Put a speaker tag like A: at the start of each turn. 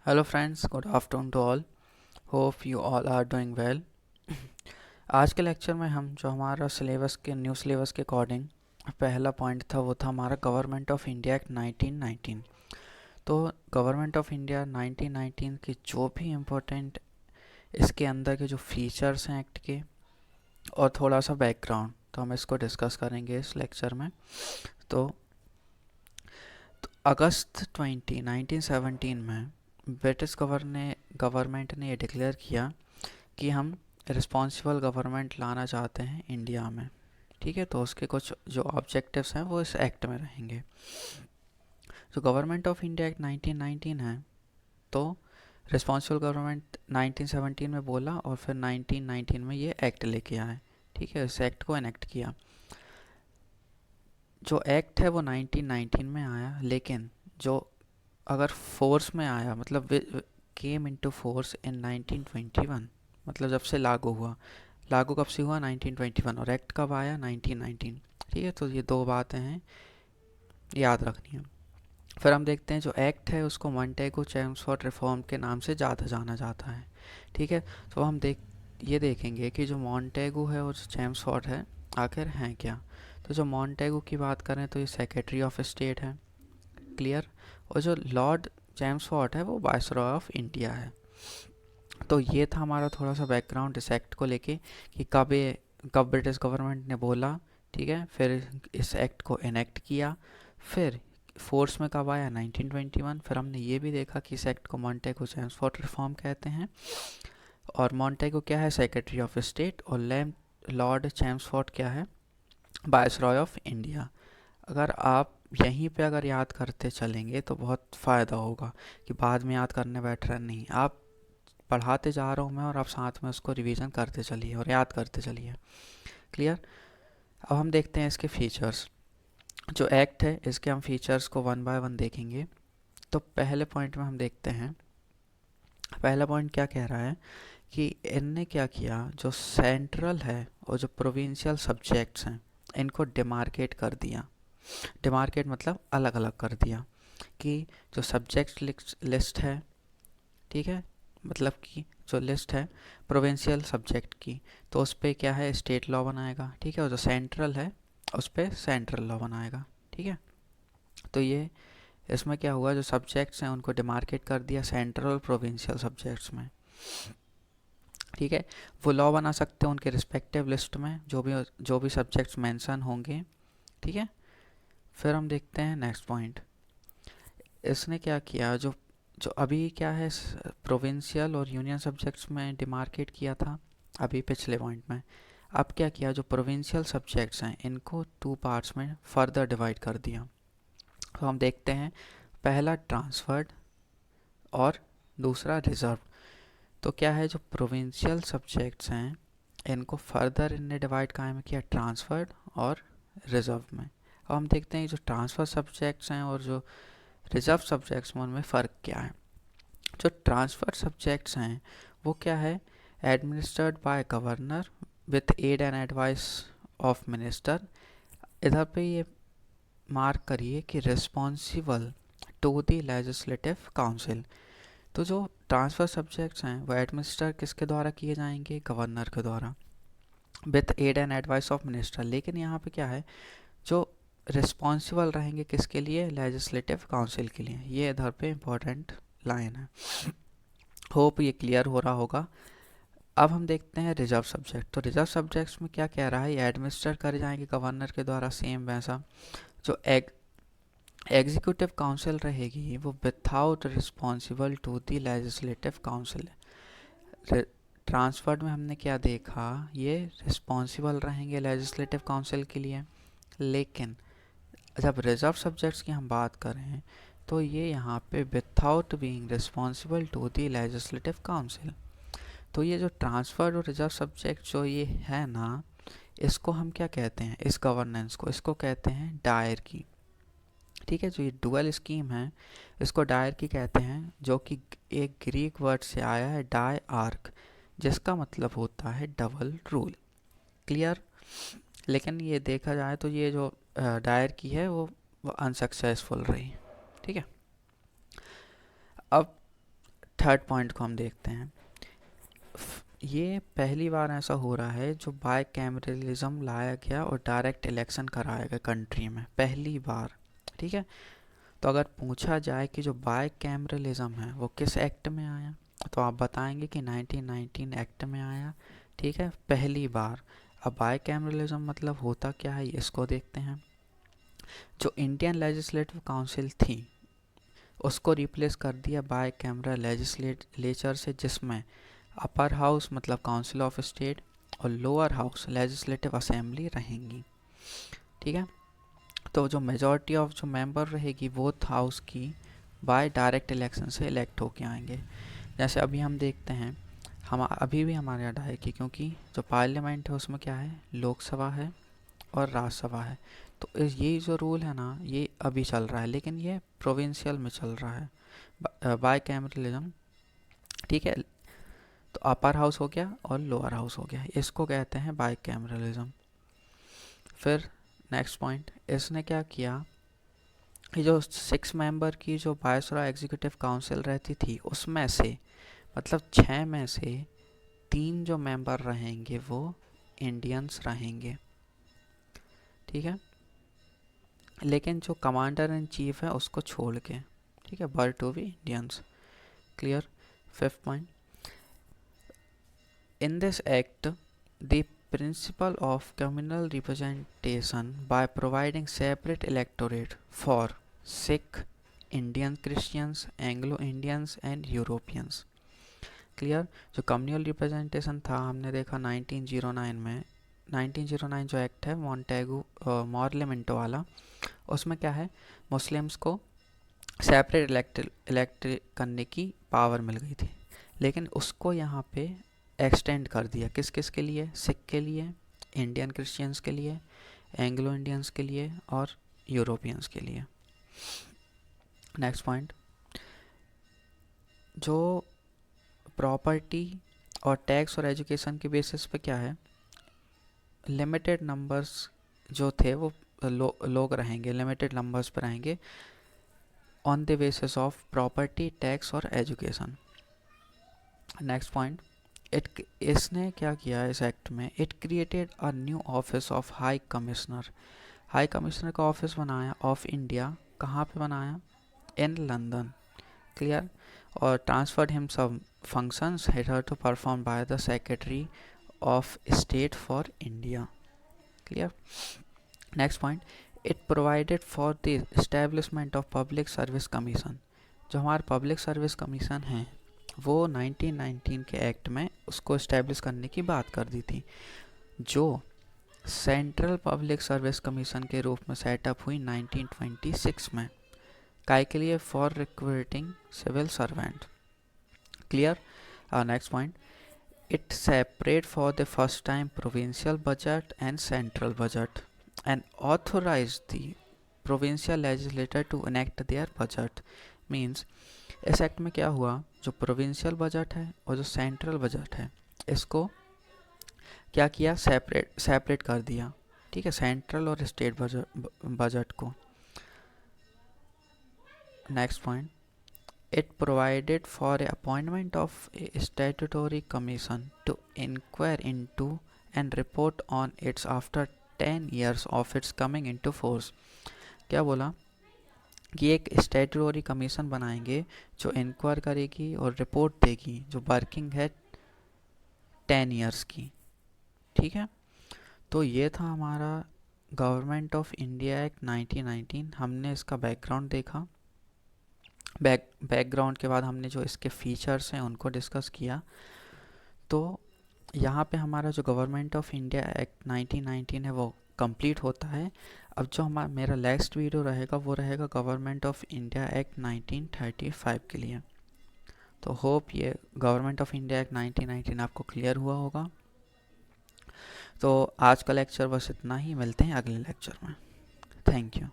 A: Hello friends, good afternoon to all. Hope you all are doing well. आज के lecture में हम जो हमारा सिलेबस के न्यू सिलेबस के अकॉर्डिंग पहला पॉइंट था वो था हमारा गवर्नमेंट ऑफ इंडिया एक्ट 1919। तो गवर्नमेंट ऑफ इंडिया 1919 की जो भी इम्पोर्टेंट इसके अंदर के जो फीचर्स हैं एक्ट के और थोड़ा सा बैकग्राउंड, तो हम इसको डिस्कस करेंगे इस लेक्चर में। तो, अगस्त 1917 में ब्रिटिश गवर्नमेंट ने ये डिक्लेयर किया कि हम रिस्पॉन्सिबल गवर्नमेंट लाना चाहते हैं इंडिया में। ठीक है, तो उसके कुछ जो ऑब्जेक्टिव्स हैं वो इस एक्ट में रहेंगे। जो गवर्नमेंट ऑफ इंडिया एक्ट 1919 है, तो रिस्पॉन्सिबल गवर्नमेंट 1917 में बोला और फिर 1919 में ये एक्ट लेके आए। ठीक है, इस एक्ट को एनेक्ट किया। जो एक्ट है वो 1919 में आया, लेकिन जो अगर फोर्स में आया मतलब केम इनटू फोर्स इन 1921, मतलब जब से लागू हुआ। लागू कब से हुआ? 1921। और एक्ट कब आया? 1919। ठीक है, तो ये दो बातें हैं, याद रखनी है। फिर हम देखते हैं जो एक्ट है उसको मॉन्टेगो चेम्सफोर्ड रिफॉर्म के नाम से ज़्यादा जाना जाता है। ठीक है, तो हम ये देखेंगे कि जो मॉन्टेगो है और जो चेम्सफोर्ड है आखिर हैं क्या। तो जो मॉन्टेगो की बात करें तो ये सेक्रेटरी ऑफ स्टेट है, क्लियर। और जो लॉर्ड चेम्सफोर्ड है वो वायसरॉय ऑफ इंडिया है। तो ये था हमारा थोड़ा सा बैकग्राउंड इस एक्ट को लेके कि कब ब्रिटिश गवर्नमेंट ने बोला। ठीक है, फिर इस एक्ट को इनेक्ट किया, फिर फोर्स में कब आया? 1921। फिर हमने ये भी देखा कि इस एक्ट को मॉन्टेगो चेम्सफोर्ड रिफॉर्म कहते हैं। और मॉन्टेगो क्या है? Secretary of state. और लॉर्ड चेम्सफोर्ड क्या है? Viceroy of India. अगर आप यहीं पे अगर याद करते चलेंगे तो बहुत फ़ायदा होगा, कि बाद में याद करने बैठ रहे नहीं। आप पढ़ाते जा रहा हूँ मैं और आप साथ में उसको रिवीजन करते चलिए और याद करते चलिए। क्लियर। अब हम देखते हैं इसके फीचर्स। जो एक्ट है इसके हम फीचर्स को वन बाय वन देखेंगे। तो पहले पॉइंट में हम देखते हैं, पहला पॉइंट क्या कह रहा है कि इनने क्या किया, जो सेंट्रल है और जो प्रोविंशियल सब्जेक्ट्स हैं इनको डिमार्केट कर दिया। डिमार्केट मतलब अलग अलग कर दिया, कि जो सब्जेक्ट लिस्ट है, ठीक है, मतलब कि जो लिस्ट है प्रोविंशियल सब्जेक्ट की, तो उस पर क्या है? स्टेट लॉ बनाएगा। ठीक है, और जो सेंट्रल है उस पर सेंट्रल लॉ बनाएगा। ठीक है, तो ये इसमें क्या हुआ, जो सब्जेक्ट्स हैं उनको डिमार्केट कर दिया सेंट्रल और प्रोविंशियल सब्जेक्ट्स में। ठीक है, वो लॉ बना सकते हैं उनके रिस्पेक्टिव लिस्ट में जो भी सब्जेक्ट्स मेंशन होंगे। ठीक है, फिर हम देखते हैं नेक्स्ट पॉइंट। इसने क्या किया, जो जो अभी क्या है प्रोविंशियल और यूनियन सब्जेक्ट्स में डिमार्केट किया था अभी पिछले पॉइंट में, अब क्या किया, जो प्रोविंशियल सब्जेक्ट्स हैं इनको टू पार्ट्स में फर्दर डिवाइड कर दिया। तो हम देखते हैं, पहला ट्रांसफर्ड और दूसरा रिजर्व। तो क्या है, जो प्रोविंशियल सब्जेक्ट्स हैं इनको फर्दर इनने डिवाइड कहाँ में किया? ट्रांसफर्ड और रिजर्व में। अब हम देखते हैं जो ट्रांसफर सब्जेक्ट्स हैं और जो रिजर्व सब्जेक्ट्स में उनमें फ़र्क क्या है। जो ट्रांसफर सब्जेक्ट्स हैं वो क्या है? Administered by governor with aid and advice of minister. इधर पे ये मार्क करिए कि responsible to the legislative council. तो जो ट्रांसफर सब्जेक्ट्स हैं वो एडमिनिस्टर किसके द्वारा किए जाएंगे? गवर्नर के द्वारा, with aid and advice of minister. लेकिन यहाँ पे क्या है, जो रिस्पॉन्सिबल रहेंगे किसके लिए? लेजिस्लेटिव काउंसिल के लिए। ये इधर पे इम्पोर्टेंट लाइन है। होप ये क्लियर हो रहा होगा। अब हम देखते हैं रिजर्व सब्जेक्ट। तो रिजर्व सब्जेक्ट्स में क्या कह रहा है, ये एडमिनिस्टर करे जाएंगे गवर्नर के द्वारा, सेम वैसा। जो एग्जीक्यूटिव काउंसिल रहेगी वो without responsible to the legislative council. Transferred में हमने क्या देखा, ये रिस्पॉन्सिबल रहेंगे लेजिस्लेटिव काउंसिल के लिए, लेकिन जब रिजर्व सब्जेक्ट्स की हम बात करें तो ये यहाँ पे without being responsible to the legislative council. तो ये जो ट्रांसफर्ड और रिजर्व सब्जेक्ट जो ये है ना, इसको हम क्या कहते हैं, इस गवर्नेंस को, इसको कहते हैं डायर की। ठीक है, जो ये डुअल स्कीम है इसको डायर की कहते हैं, जो कि एक ग्रीक वर्ड से आया है, डाई आर्क, जिसका मतलब होता है डबल रूल। क्लियर। लेकिन ये देखा जाए तो ये जो डायर की है वो अनसक्सेसफुल रही। ठीक है, अब थर्ड पॉइंट को हम देखते हैं। ये पहली बार ऐसा हो रहा है जो बाइकैमरलिज्म लाया गया और डायरेक्ट इलेक्शन कराया गया कंट्री में, पहली बार। ठीक है, तो अगर पूछा जाए कि जो बाइकैमरलिज्म है वो किस एक्ट में आया, तो आप बताएंगे कि 1919 एक्ट में आया। ठीक है, पहली बार। अब बाइकैमरलिज्म मतलब होता क्या है इसको देखते हैं। जो इंडियन लेजिस्लेटिव काउंसिल थी उसको रिप्लेस कर दिया बाइकैमरल लेजिस्लेचर से, जिसमें अपर हाउस मतलब काउंसिल ऑफ स्टेट और लोअर हाउस लेजिस्लेटिव असेंबली रहेंगी। ठीक है, तो जो मेजॉरिटी ऑफ जो मेंबर रहेगी वो हाउस की बाय डायरेक्ट इलेक्शन से इलेक्ट होके आएंगे। जैसे अभी हम देखते हैं, हम अभी भी हमारे यहाँ है कि क्योंकि जो पार्लियामेंट है उसमें क्या है, लोकसभा है और राज्यसभा है। तो ये जो रूल है ना ये अभी चल रहा है, लेकिन ये प्रोविंशियल में चल रहा है बाइकैमरलिज्म। ठीक है, तो अपर हाउस हो गया और लोअर हाउस हो गया, इसको कहते हैं बाइकैमरलिज्म। फिर नेक्स्ट पॉइंट, इसने क्या किया, ये जो 6 मेंबर की जो वायसरॉय एग्जीक्यूटिव काउंसिल रहती थी उसमें से मतलब 6 में से 3 जो मेंबर रहेंगे वो इंडियंस रहेंगे। ठीक है, लेकिन जो कमांडर इन चीफ है उसको छोड़ के, ठीक है, were to be Indians. Clear. Fifth point, in this act the principle of communal representation by providing separate electorate for Sikh, Indian Christians, Anglo-Indians and Europeans। Clear. जो कम्युनल रिप्रेजेंटेशन था हमने देखा 1909 में, 1909 जो एक्ट है मॉन्टेगू मॉर्लेमेंटो वाला, उसमें क्या है, मुस्लिम्स को सेपरेट इलेक्ट करने की पावर मिल गई थी, लेकिन उसको यहाँ पे एक्सटेंड कर दिया किस किस के लिए, सिख के लिए, इंडियन क्रिश्चियंस के लिए, एंग्लो इंडियंस के लिए और यूरोपियंस के लिए। नेक्स्ट पॉइंट, जो प्रॉपर्टी और टैक्स और एजुकेशन के बेसिस पे क्या है, लिमिटेड नंबर्स जो थे वो लोग रहेंगे, लिमिटेड नंबर्स पर रहेंगे on the basis of property, tax और एजुकेशन। नेक्स्ट पॉइंट, इसने क्या किया इस एक्ट में, it created a new office of high commissioner. High commissioner का ऑफिस बनाया ऑफ इंडिया, कहाँ पे बनाया, इन लंदन। क्लियर। और ट्रांसफर्ड हिम सब functions here to perform by the secretary of state for India. Clear. Next point, it provided for the establishment of public service commission. जो हमारा public service commission है वो 1919 के act में उसको establish करने की बात कर दी थी, जो सेंट्रल पब्लिक सर्विस कमीशन के रूप में सेटअप हुई 1926 में। काय के लिए, for recruiting civil servant. Clear. Next point, it separate for the first time provincial budget and central budget and authorise the provincial legislator to enact their budget. Means इस act में क्या हुआ, जो प्रोविंशियल बजट है और जो central budget है इसको क्या किया, सेपरेट कर दिया। ठीक है, सेंट्रल और स्टेट बजट को। Next point, it provided for a appointment of a statutory commission to inquire into and report on its after 10 years of its coming into force. क्या बोला कि एक स्टैट्यूटरी कमीशन बनाएंगे जो इंक्वायर करेगी और रिपोर्ट देगी, जो वर्किंग है 10 years की। ठीक है, तो ये था हमारा गवर्नमेंट ऑफ इंडिया एक्ट 1919। हमने इसका बैकग्राउंड देखा, बैकग्राउंड के बाद हमने जो इसके फीचर्स हैं उनको डिस्कस किया। तो यहाँ पे हमारा जो गवर्नमेंट ऑफ इंडिया एक्ट 1919 है वो कंप्लीट होता है। अब जो हमारा मेरा नेक्स्ट वीडियो रहेगा वो रहेगा गवर्नमेंट ऑफ इंडिया एक्ट 1935 के लिए। तो होप ये गवर्नमेंट ऑफ इंडिया एक्ट 1919 आपको क्लियर हुआ होगा। तो आज का लेक्चर बस इतना ही, मिलते हैं अगले लेक्चर में। Thank you.